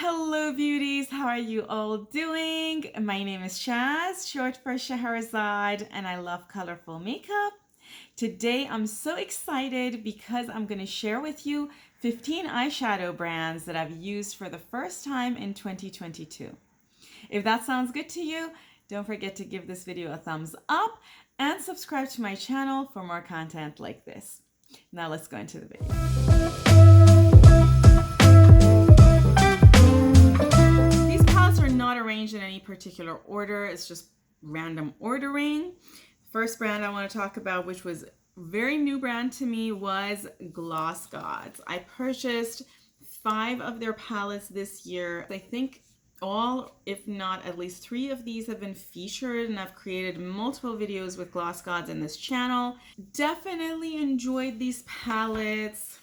Hello beauties, how are you all doing? My name is Shaz, short for Shahrazad, and I love colorful makeup. Today I'm so excited because I'm going to share with you 15 eyeshadow brands that I've used for the first time in 2022. If that sounds good to you, don't forget to give this video a thumbs up and subscribe to my channel for more content like this. Now let's go into the video. Not arranged in any particular order, it's just random ordering. First brand I want to talk about, which was a very new brand to me, was GlossGods. I purchased 5 of their palettes this year. I think all, if not at least 3 of these have been featured, and I've created multiple videos with GlossGods in this channel. Definitely enjoyed these palettes.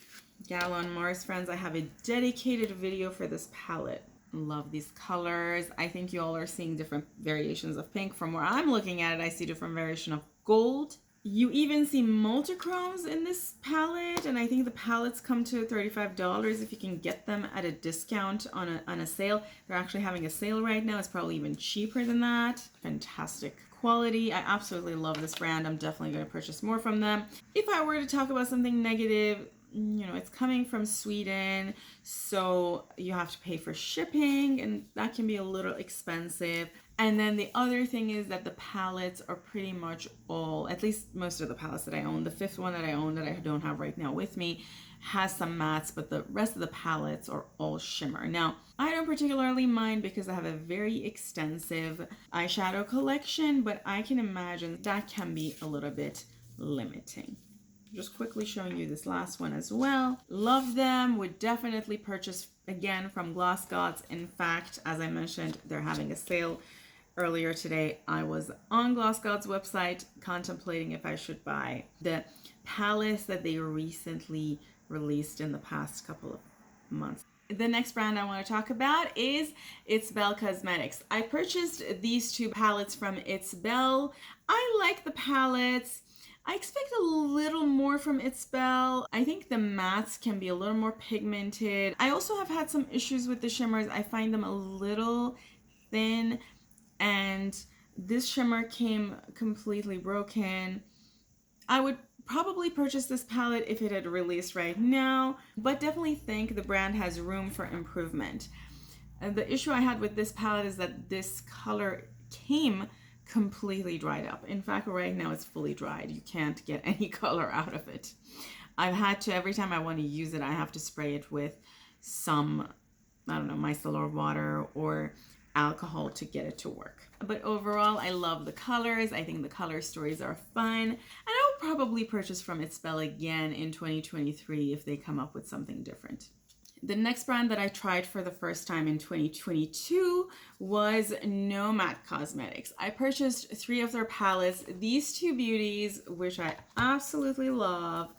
Gal on Mars friends, I have a dedicated video for this palette. Love these colors. I think you all are seeing different variations of pink. From where I'm looking at it, I see different variation of gold. You even see multichromes in this palette, and I think the palettes come to $35 if you can get them at a discount on a sale. They're actually having a sale right now. It's probably even cheaper than that. Fantastic quality. I absolutely love this brand. I'm definitely going to purchase more from them. If I were to talk about something negative, you know, it's coming from Sweden, so you have to pay for shipping, and that can be a little expensive. And then the other thing is that the palettes are pretty much all, at least most of the palettes that I own, the 5th one that I own that I don't have right now with me has some mattes, but the rest of the palettes are all shimmer. Now, I don't particularly mind because I have a very extensive eyeshadow collection, but I can imagine that can be a little bit limiting. Just quickly showing you this last one as well. Love them. Would definitely purchase again from GlossGods. In fact, as I mentioned, they're having a sale earlier today. I was on GlossGods website contemplating if I should buy the palettes that they recently released in the past couple of months. The next brand I want to talk about is Bel Cosmetics. I purchased these 2 palettes from Belle. I like the palettes. I expect a little more from Belle. I think the mattes can be a little more pigmented. I also have had some issues with the shimmers. I find them a little thin, and this shimmer came completely broken. I would probably purchase this palette if it had released right now, but definitely think the brand has room for improvement. And the issue I had with this palette is that this color came completely dried up. In fact, right now it's fully dried. You can't get any color out of it. I've had to, every time I want to use it, I have to spray it with some, I don't know, micellar water or alcohol to get it to work. But overall, I love the colors. I think the color stories are fun. And I'll probably purchase from Belle again in 2023 if they come up with something different. The next brand that I tried for the first time in 2022 was Nomad Cosmetics. I purchased 3 of their palettes. These 2 beauties, which I absolutely love.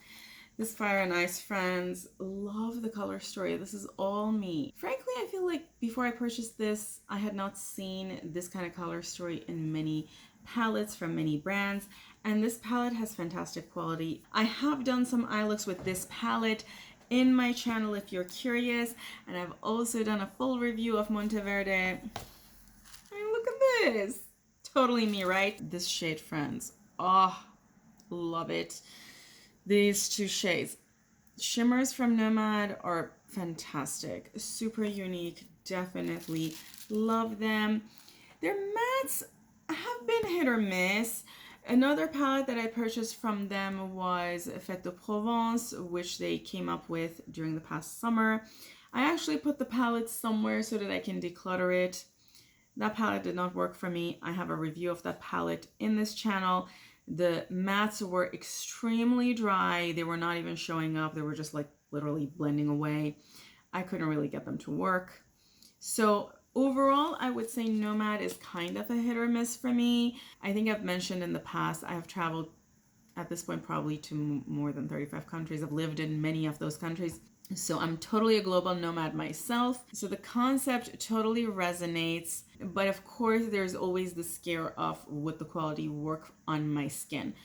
This Fire and Ice friends, love the color story. This is all me. Frankly, I feel like before I purchased this, I had not seen this kind of color story in many palettes from many brands, and this palette has fantastic quality. I have done some eye looks with this palette in my channel if you're curious, and I've also done a full review of Monteverde. I mean, look at this. Totally me, right? This shade, friends. Oh, love it. These 2 shades. Shimmers from Nomad are fantastic. Super unique. Definitely love them. Their mattes have been hit or miss. Another palette that I purchased from them was Fête de Provence, which they came up with during the past summer. I actually put the palette somewhere so that I can declutter it. That palette did not work for me. I have a review of that palette in this channel. The mattes were extremely dry. They were not even showing up. They were just like literally blending away. I couldn't really get them to work. So overall, I would say Nomad is kind of a hit or miss for me. I think I've mentioned in the past, I have traveled at this point probably to more than 35 countries. I've lived in many of those countries. So I'm totally a global nomad myself. So the concept totally resonates. But of course, there's always the scare of would the quality work on my skin?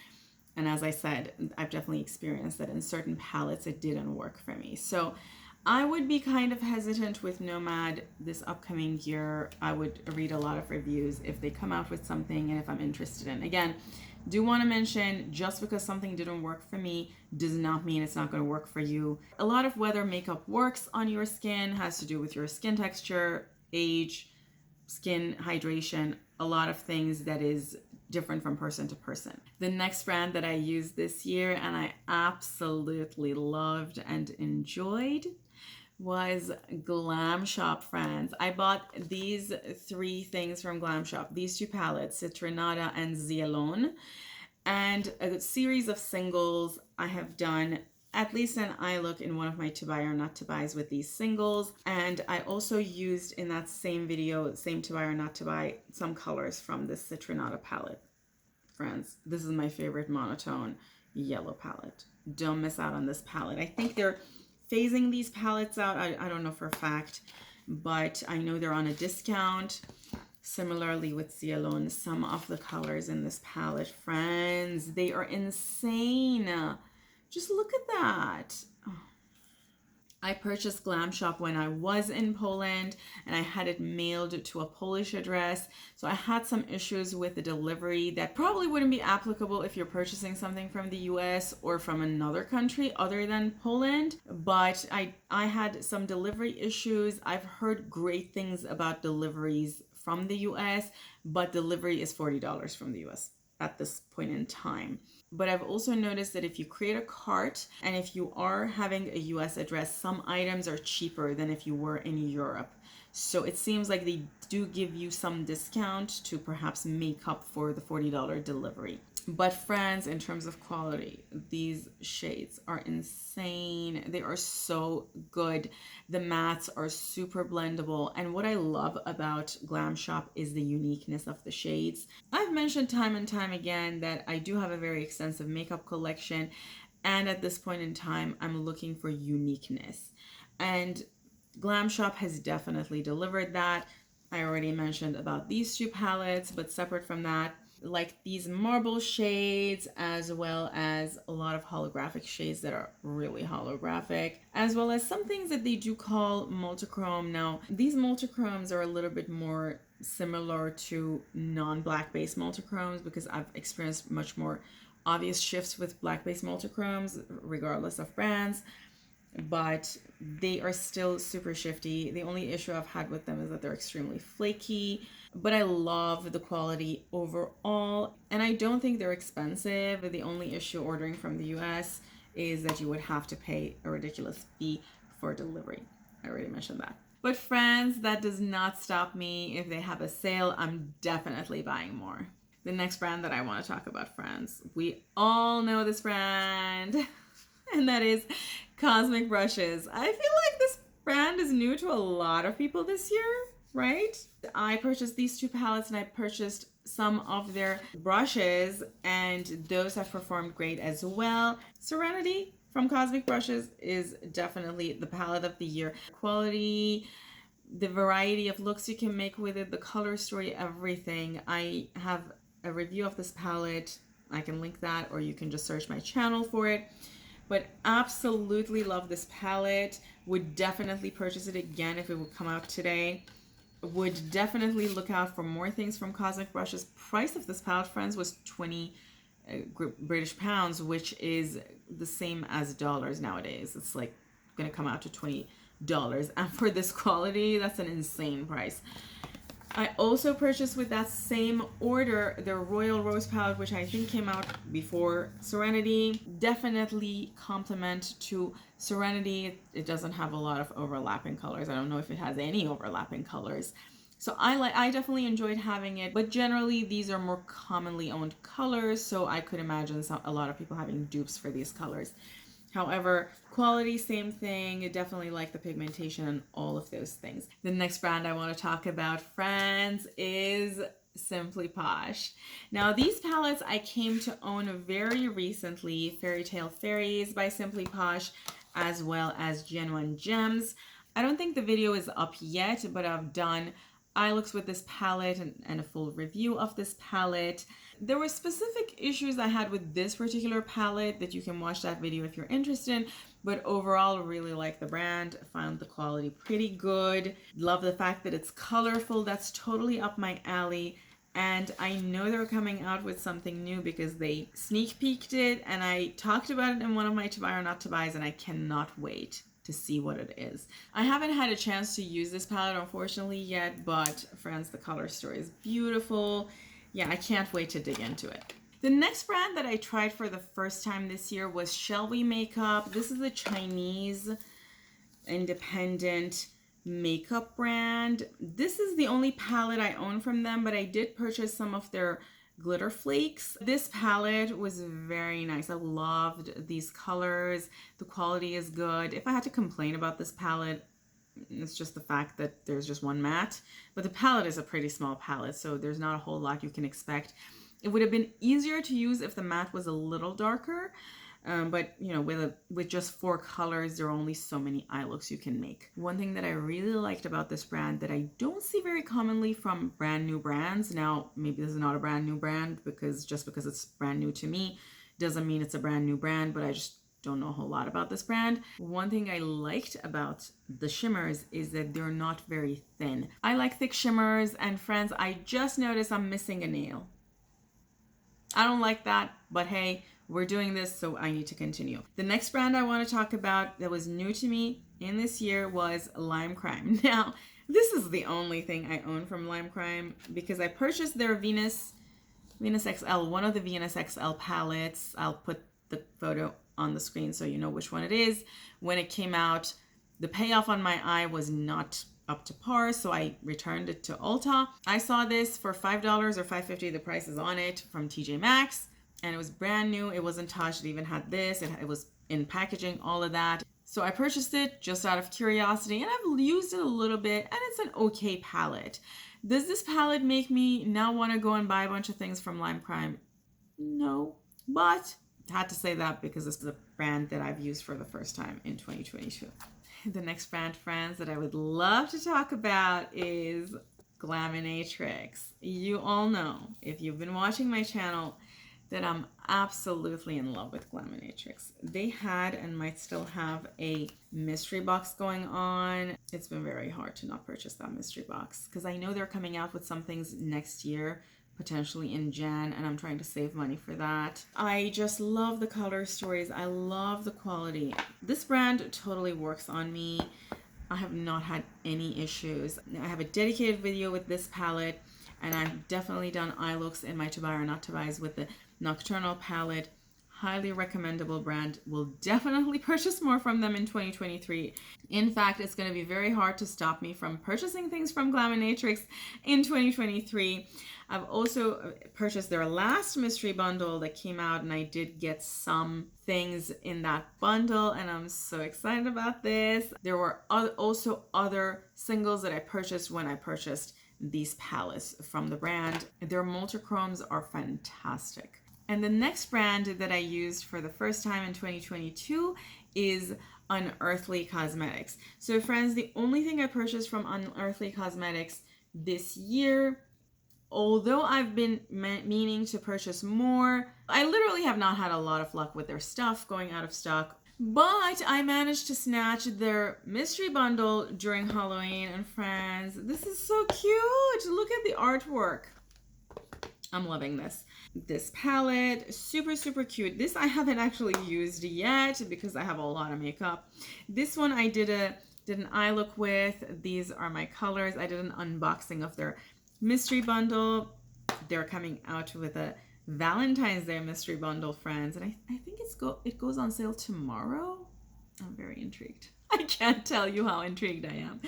And as I said, I've definitely experienced that in certain palettes, it didn't work for me. So I would be kind of hesitant with Nomad this upcoming year. I would read a lot of reviews if they come out with something and if I'm interested in. Again, do want to mention, just because something didn't work for me does not mean it's not going to work for you. A lot of whether makeup works on your skin has to do with your skin texture, age, skin hydration, a lot of things that is different from person to person. The next brand that I used this year and I absolutely loved and enjoyed was Glam Shop, friends. I bought these three things from Glam Shop. These two palettes, Citronata and Zialone, and a series of singles. I have done at least an eye look in one of my to buy or not to buys with these singles. And I also used in that same video, same to buy or not to buy, some colors from this Citronata palette. Friends, this is my favorite monotone yellow palette. Don't miss out on this palette. I think they're phasing these palettes out. I don't know for a fact, but I know they're on a discount. Similarly with Zialone, some of the colors in this palette, friends, they are insane. Just look at that. Oh. I purchased Glam Shop when I was in Poland and I had it mailed to a Polish address. So I had some issues with the delivery that probably wouldn't be applicable if you're purchasing something from the US or from another country other than Poland. But I had some delivery issues. I've heard great things about deliveries from the US, but delivery is $40 from the US at this point in time. But I've also noticed that if you create a cart and if you are having a US address, some items are cheaper than if you were in Europe. So it seems like they do give you some discount to perhaps make up for the $40 delivery. But friends, in terms of quality, these shades are insane. They are so good. The mattes are super blendable. And what I love about Glam Shop is the uniqueness of the shades. I've mentioned time and time again that I do have a very extensive makeup collection. And at this point in time, I'm looking for uniqueness. And Glam Shop has definitely delivered that. I already mentioned about these two palettes, but separate from that, like these marble shades, as well as a lot of holographic shades that are really holographic, as well as some things that they do call multichrome. Now, these multichromes are a little bit more similar to non-black based multichromes because I've experienced much more obvious shifts with black based multichromes, regardless of brands. But they are still super shifty. The only issue I've had with them is that they're extremely flaky, but I love the quality overall, and I don't think they're expensive. The only issue ordering from the US is that you would have to pay a ridiculous fee for delivery. I already mentioned that. But friends, that does not stop me. If they have a sale, I'm definitely buying more. The next brand that I want to talk about, friends, we all know this brand, and that is Cosmic Brushes. I feel like this brand is new to a lot of people this year, right? I purchased these two palettes and I purchased some of their brushes, and those have performed great as well. Serenity from Cosmic Brushes is definitely the palette of the year. Quality, the variety of looks you can make with it, the color story, everything. I have a review of this palette. I can link that, or you can just search my channel for it. But absolutely love this palette. Would definitely purchase it again if it would come out today. Would definitely look out for more things from Cosmic Brushes. Price of this palette, friends, was 20 British pounds, which is the same as dollars nowadays. It's like gonna come out to $20. And for this quality, that's an insane price. I also purchased with that same order the Royal Rose palette, which I think came out before Serenity. Definitely compliment to Serenity. It doesn't have a lot of overlapping colors. I don't know if it has any overlapping colors. So I definitely enjoyed having it, but generally these are more commonly owned colors, so I could imagine a lot of people having dupes for these colors. However, quality, same thing. Definitely like the pigmentation and all of those things. The next brand I want to talk about, friends, is Simply Posh. Now, these palettes I came to own very recently. Fairy Tale Fairies by Simply Posh, as well as Genuine Gems. I don't think the video is up yet, but I've done eye looks with this palette and a full review of this palette. There were specific issues I had with this particular palette that you can watch that video if you're interested. But overall, really like the brand. Found the quality pretty good. Love the fact that it's colorful. That's totally up my alley. And I know they're coming out with something new because they sneak peeked it. And I talked about it in one of my to buy or not to buys. And I cannot wait to see what it is. I haven't had a chance to use this palette, unfortunately, yet. But friends, the color story is beautiful. Yeah, I can't wait to dig into it. The next brand that I tried for the first time this year was Shelby Makeup. This is a Chinese independent makeup brand. This is the only palette I own from them, but I did purchase some of their glitter flakes. This palette was very nice. I loved these colors. The quality is good. If I had to complain about this palette, it's just the fact that there's just one matte, but the palette is a pretty small palette, so there's not a whole lot you can expect. It would have been easier to use if the matte was a little darker, but you know, with just 4 colors, there are only so many eye looks you can make. One thing that I really liked about this brand that I don't see very commonly from brand new brands, now maybe this is not a brand new brand because just because it's brand new to me doesn't mean it's a brand new brand, but I just don't know a whole lot about this brand. One thing I liked about the shimmers is that they're not very thin. I like thick shimmers, and friends, I just noticed I'm missing a nail. I don't like that, but hey, we're doing this, so I need to continue. The next brand I want to talk about that was new to me in this year was Lime Crime. Now, this is the only thing I own from Lime Crime because I purchased their Venus XL, one of the Venus XL palettes. I'll put the photo on the screen so you know which one it is. When it came out, the payoff on my eye was not up to par, so I returned it to Ulta. I saw this for $5 or $5.50, the price is on it, from TJ Maxx, and it was brand new. It wasn't touched. It even had this. It was in packaging, all of that. So I purchased it just out of curiosity, and I've used it a little bit, and it's an okay palette. Does this palette make me now want to go and buy a bunch of things from Lime Crime? No, but I had to say that because this is a brand that I've used for the first time in 2022. The next brand, friends, that I would love to talk about is Glaminatrix. You all know, if you've been watching my channel, that I'm absolutely in love with Glaminatrix. They had and might still have a mystery box going on. It's been very hard to not purchase that mystery box because I know they're coming out with some things next year, potentially in Jan, and I'm trying to save money for that. I just love the color stories. I love the quality. This brand totally works on me. I have not had any issues. I have a dedicated video with this palette, and I've definitely done eye looks in my to buy or not to buys with the Nocturnal palette. Highly recommendable brand. Will definitely purchase more from them in 2023. In fact, it's going to be very hard to stop me from purchasing things from Glaminatrix in 2023. I've also purchased their last mystery bundle that came out, and I did get some things in that bundle, and I'm so excited about this. There were also other singles that I purchased when I purchased these palettes from the brand. Their multichromes are fantastic. And the next brand that I used for the first time in 2022 is Unearthly Cosmetics. So friends, the only thing I purchased from Unearthly Cosmetics this year, although I've been meaning to purchase more, I literally have not had a lot of luck with their stuff going out of stock. But I managed to snatch their mystery bundle during Halloween, and friends, this is so cute. Look at the artwork. I'm loving this. This palette, super, super cute. This I haven't actually used yet because I have a lot of makeup. This one I did an eye look with. These are my colors. I did an unboxing of their mystery bundle. They're coming out with a Valentine's Day mystery bundle, friends, and I think it goes on sale tomorrow. I'm very intrigued. I can't tell you how intrigued I am,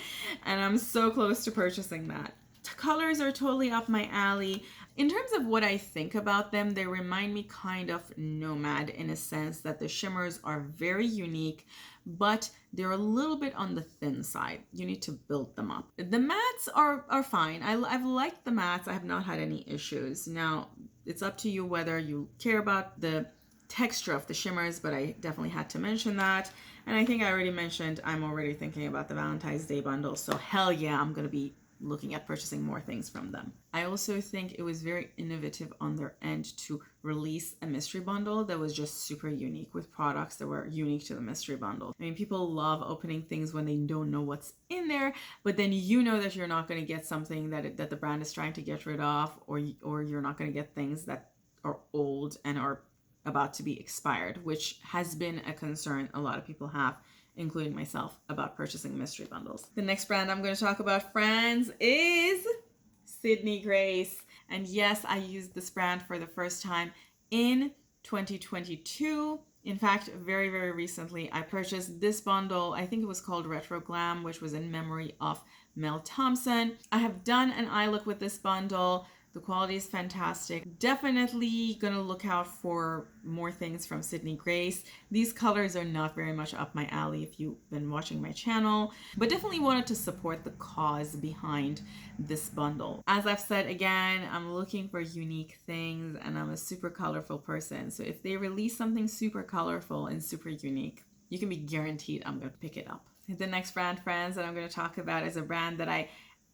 and I'm so close to purchasing that. The colors are totally up my alley. In terms of what I think about them, they remind me kind of Nomad in a sense that the shimmers are very unique, but they're a little bit on the thin side. You need to build them up. The mattes are fine. I've liked the mattes. I have not had any issues. Now, it's up to you whether you care about the texture of the shimmers, but I definitely had to mention that. And I think I already mentioned I'm already thinking about the Valentine's Day bundle. So hell yeah, I'm going to be looking at purchasing more things from them. I also think it was very innovative on their end to release a mystery bundle that was just super unique with products that were unique to the mystery bundle. I mean, people love opening things when they don't know what's in there, but then you know that you're not going to get something that the brand is trying to get rid of, or you're not going to get things that are old and are about to be expired, which has been a concern a lot of people have, including myself, about purchasing mystery bundles. The next brand I'm going to talk about, friends, is Sydney Grace. And yes, I used this brand for the first time in 2022. In fact, very, very recently, I purchased this bundle. I think it was called Retro Glam, which was in memory of Mel Thompson. I have done an eye look with this bundle. The quality is fantastic. Definitely gonna look out for more things from Sydney Grace. These colors are not very much up my alley if you've been watching my channel, but definitely wanted to support the cause behind this bundle. As I've said again, I'm looking for unique things and I'm a super colorful person. So if they release something super colorful and super unique, you can be guaranteed I'm gonna pick it up. The next brand, friends, that I'm gonna talk about is a brand that I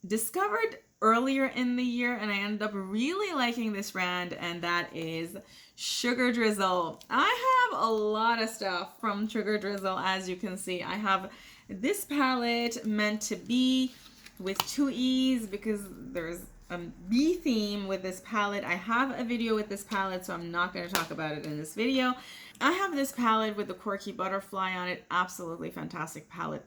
discovered earlier in the year and I ended up really liking this brand, and that is Sugar Drizzle. I have a lot of stuff from Sugar Drizzle. As you can see, I have this palette, Meant to Be, with 2 E's because there's a bee theme with this palette. I have a video with this palette, so I'm not going to talk about it in this video. I have this palette with the quirky butterfly on it. Absolutely fantastic palette.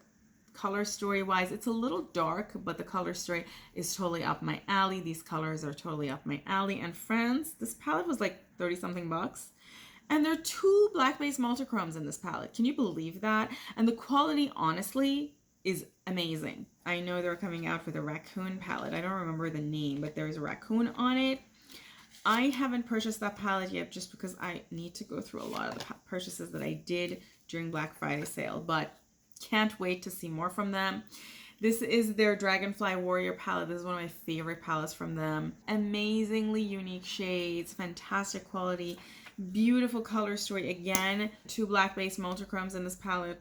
Color story wise, it's a little dark, but the color story is totally up my alley. These colors are totally up my alley. And friends, this palette was like 30 something bucks. And there are 2 black based multichromes in this palette. Can you believe that? And the quality, honestly, is amazing. I know they're coming out with a raccoon palette. I don't remember the name, but there's a raccoon on it. I haven't purchased that palette yet just because I need to go through a lot of the purchases that I did during Black Friday sale, but can't wait to see more from them. This is their Dragonfly Warrior palette. This is one of my favorite palettes from them. Amazingly unique shades, fantastic quality, beautiful color story. Again, 2 black-based multichromes in this palette.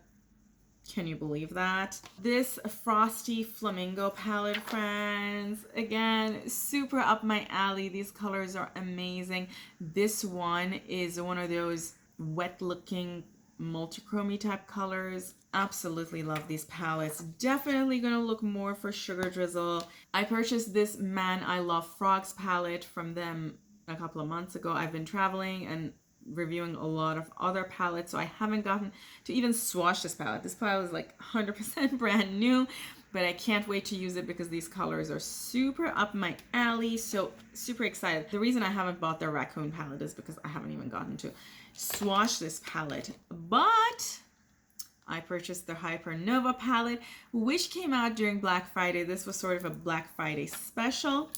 Can you believe that? This Frosty Flamingo palette, friends. Again, super up my alley. These colors are amazing. This one is one of those wet-looking multi-chromy type colors. Absolutely love these palettes. Definitely gonna look more for Sugar Drizzle. I purchased this Man I Love Frogs palette from them a couple of months ago. I've been traveling and reviewing a lot of other palettes, so I haven't gotten to even swatch this palette. This palette is like 100% brand new, but I can't wait to use it because these colors are super up my alley. So super excited. The reason I haven't bought their raccoon palette is because I haven't even gotten to swatch this palette, but I purchased the Hypernova palette, which came out during Black Friday. This was sort of a Black Friday special,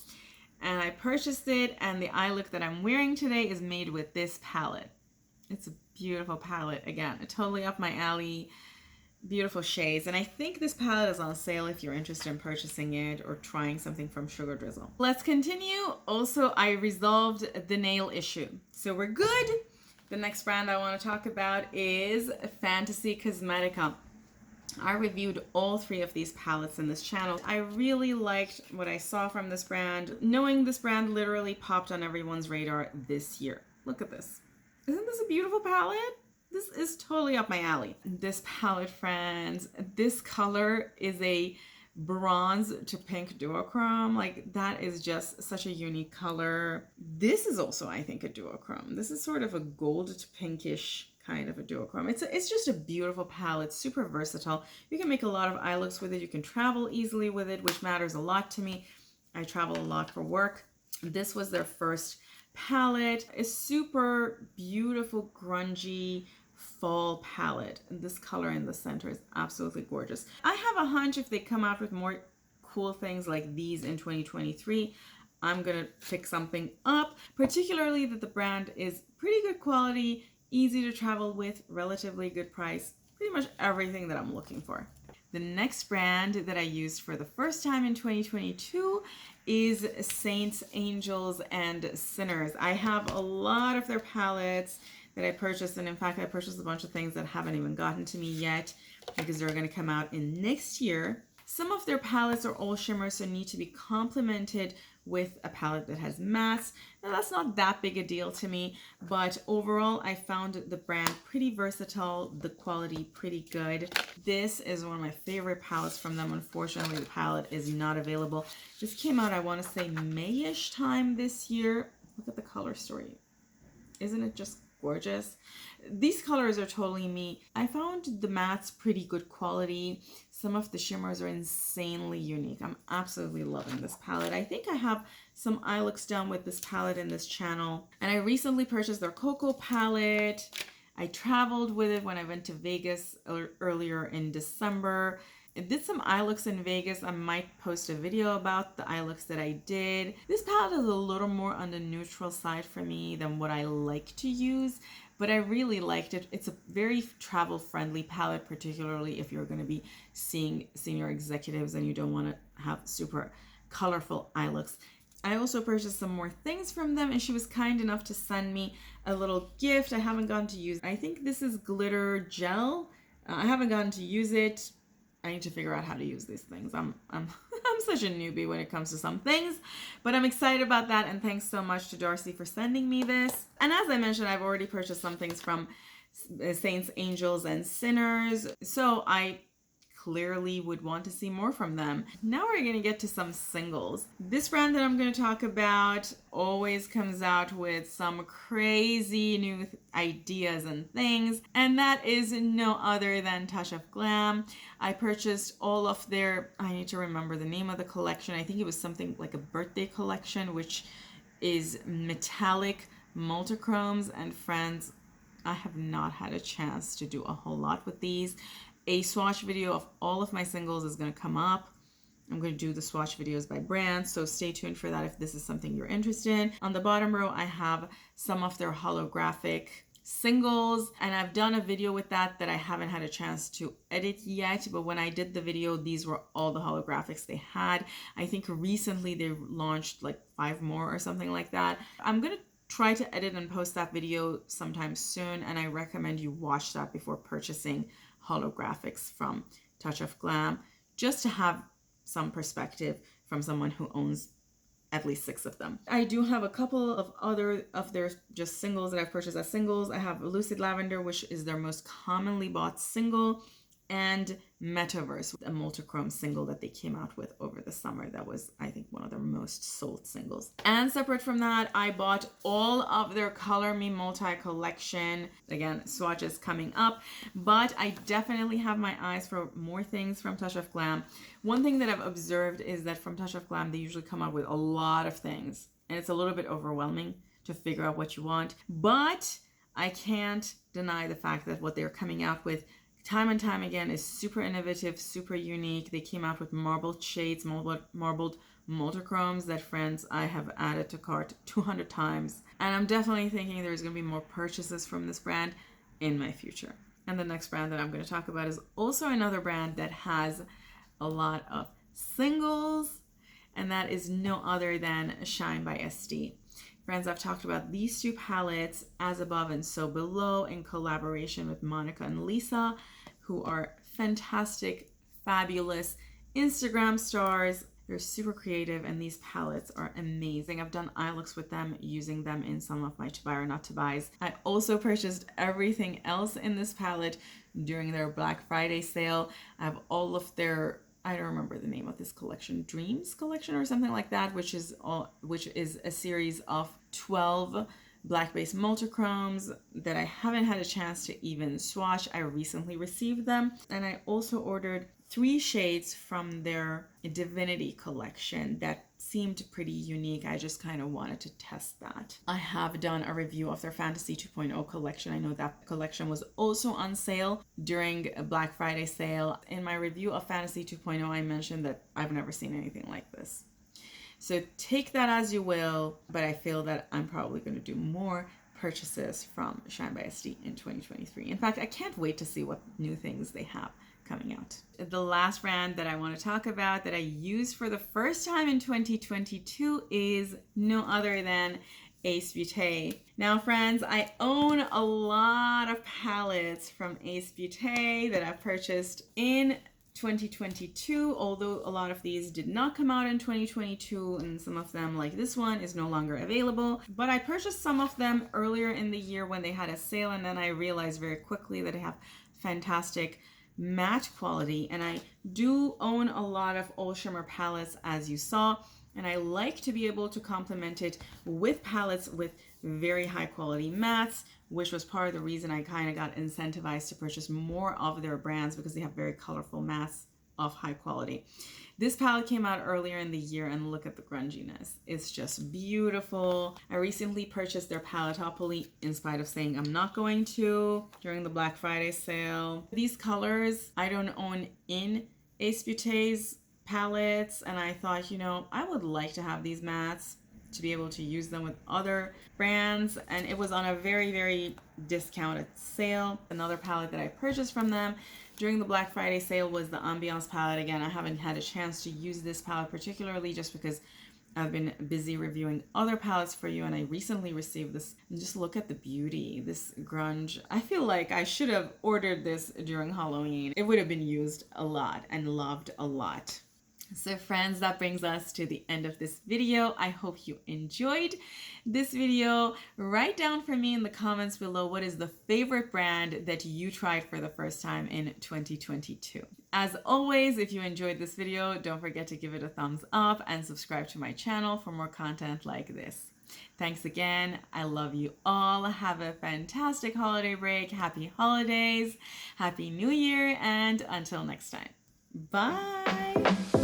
and I purchased it, and the eye look that I'm wearing today is made with this palette. It's a beautiful palette. Again, totally up my alley. Beautiful shades, and I think this palette is on sale if you're interested in purchasing it or trying something from Sugar Drizzle. Let's continue. Also, I resolved the nail issue, so we're good. The next brand I want to talk about is Fantasy Cosmetica. I reviewed all 3 of these palettes in this channel. I really liked what I saw from this brand, knowing this brand literally popped on everyone's radar this year. Look at this. Isn't this a beautiful palette? This is totally up my alley. This palette, friends, this color is a bronze to pink duochrome. Like, that is just such a unique color. This is also, I think, a duochrome. This is sort of a gold to pinkish kind of a duochrome. It's just a beautiful palette, super versatile. You can make a lot of eye looks with it. You can travel easily with it, which matters a lot to me. I travel a lot for work. This was their first palette. A super beautiful, grungy fall palette. And this color in the center is absolutely gorgeous. I have a hunch if they come out with more cool things like these in 2023, I'm gonna pick something up, particularly that the brand is pretty good quality, easy to travel with, relatively good price, pretty much everything that I'm looking for. The next brand that I used for the first time in 2022 is Saints, Angels, and Sinners. I have a lot of their palettes that I purchased, and in fact I purchased a bunch of things that haven't even gotten to me yet because they're going to come out in next year. Some of their palettes are all shimmers, so need to be complemented with a palette that has mattes. Now that's not that big a deal to me, but overall I found the brand pretty versatile, the quality pretty good. This is one of my favorite palettes from them. Unfortunately, the palette is not available. This came out, I want to say, May-ish time this year. Look at the color story. Isn't it just gorgeous? These colors are totally me. I found the mattes pretty good quality. Some of the shimmers are insanely unique. I'm absolutely loving this palette. I think I have some eye looks done with this palette in this channel. And I recently purchased their Cocoa palette. I traveled with it when I went to Vegas earlier in December. I did some eye looks in Vegas. I might post a video about the eye looks that I did. This palette is a little more on the neutral side for me than what I like to use, but I really liked it. It's a very travel friendly palette, particularly if you're going to be seeing senior executives and you don't want to have super colorful eye looks. I also purchased some more things from them, and she was kind enough to send me a little gift. I haven't gotten to use it. I think this is glitter gel. I haven't gotten to use it. I need to figure out how to use these things. I'm such a newbie when it comes to some things, but I'm excited about that, and thanks so much to Darcy for sending me this. And as I mentioned, I've already purchased some things from Saints, Angels, and Sinners, so I clearly would want to see more from them. Now we're going to get to some singles. This brand that I'm going to talk about always comes out with some crazy new ideas and things, and that is no other than Touch of Glam. I purchased all of their, I need to remember the name of the collection. I think it was something like a birthday collection, which is metallic multichromes. And friends, I have not had a chance to do a whole lot with these. A swatch video of all of my singles is going to come up. I'm going to do the swatch videos by brand, so stay tuned for that if this is something you're interested in. On the bottom row, I have some of their holographic singles, and I've done a video with that I haven't had a chance to edit yet, but when I did the video, these were all the holographics they had. I think recently they launched like 5 more or something like that. I'm going to try to edit and post that video sometime soon, and I recommend you watch that before purchasing holographics from Touch of Glam, just to have some perspective from someone who owns at least 6 of them. I do have a couple of other of their just singles that I've purchased as singles. I have Lucid Lavender, which is their most commonly bought single, and Metaverse, a multichrome single that they came out with over the summer. That was, I think, one of their most sold singles. And separate from that, I bought all of their Color Me Multi collection. Again, swatches coming up, but I definitely have my eyes for more things from Touch of Glam. One thing that I've observed is that from Touch of Glam, they usually come out with a lot of things, and it's a little bit overwhelming to figure out what you want. But I can't deny the fact that what they're coming out with time and time again is super innovative, super unique. They came out with marbled shades, marbled multichromes that, friends, I have added to cart 200 times. And I'm definitely thinking there's going to be more purchases from this brand in my future. And the next brand that I'm going to talk about is also another brand that has a lot of singles, and that is no other than Shine by SD. Friends, I've talked about these 2 palettes, As Above and So Below, in collaboration with Monica and Lisa, who are fantastic, fabulous Instagram stars. They're super creative, and these palettes are amazing. I've done eye looks with them, using them in some of my to buy or not to buys. I also purchased everything else in this palette during their Black Friday sale. I have all of their, I don't remember the name of this collection, Dreams collection or something like that, which is a series of 12 black-based multichromes that I haven't had a chance to even swatch. I recently received them, and I also ordered 3 shades from their Divinity collection that seemed pretty unique. I just kind of wanted to test that. I have done a review of their Fantasy 2.0 collection. I know that collection was also on sale during a Black Friday sale. In my review of Fantasy 2.0, I mentioned that I've never seen anything like this. So take that as you will, but I feel that I'm probably going to do more purchases from Shine by SD in 2023. In fact, I can't wait to see what new things they have coming out. The last brand that I want to talk about that I used for the first time in 2022 is no other than Ace Beaute. Now, friends, I own a lot of palettes from Ace Beaute that I've purchased in 2022, although a lot of these did not come out in 2022, and some of them, like this one, is no longer available. But I purchased some of them earlier in the year when they had a sale, and then I realized very quickly that they have fantastic matte quality. And I do own a lot of All Shimmer palettes, as you saw, and I like to be able to complement it with palettes with very high quality mattes, which was part of the reason I kind of got incentivized to purchase more of their brands, because they have very colorful mattes of high quality. This palette came out earlier in the year, and look at the grunginess. It's just beautiful. I recently purchased their Paletopoly in spite of saying I'm not going to during the Black Friday sale. These colors I don't own in Ace Beaute's palettes, and I thought, you know, I would like to have these mattes to be able to use them with other brands, and it was on a very discounted sale. Another palette that I purchased from them during the Black Friday sale was the Ambiance palette. Again, I haven't had a chance to use this palette particularly just because I've been busy reviewing other palettes for you, and I recently received this, and just look at the beauty, this grunge. I feel like I should have ordered this during Halloween. It would have been used a lot and loved a lot. So friends, that brings us to the end of this video. I hope you enjoyed this video. Write down for me in the comments below what is the favorite brand that you tried for the first time in 2022. As always, if you enjoyed this video, don't forget to give it a thumbs up and subscribe to my channel for more content like this. Thanks again. I love you all. Have a fantastic holiday break. Happy holidays. Happy New Year. And until next time. Bye.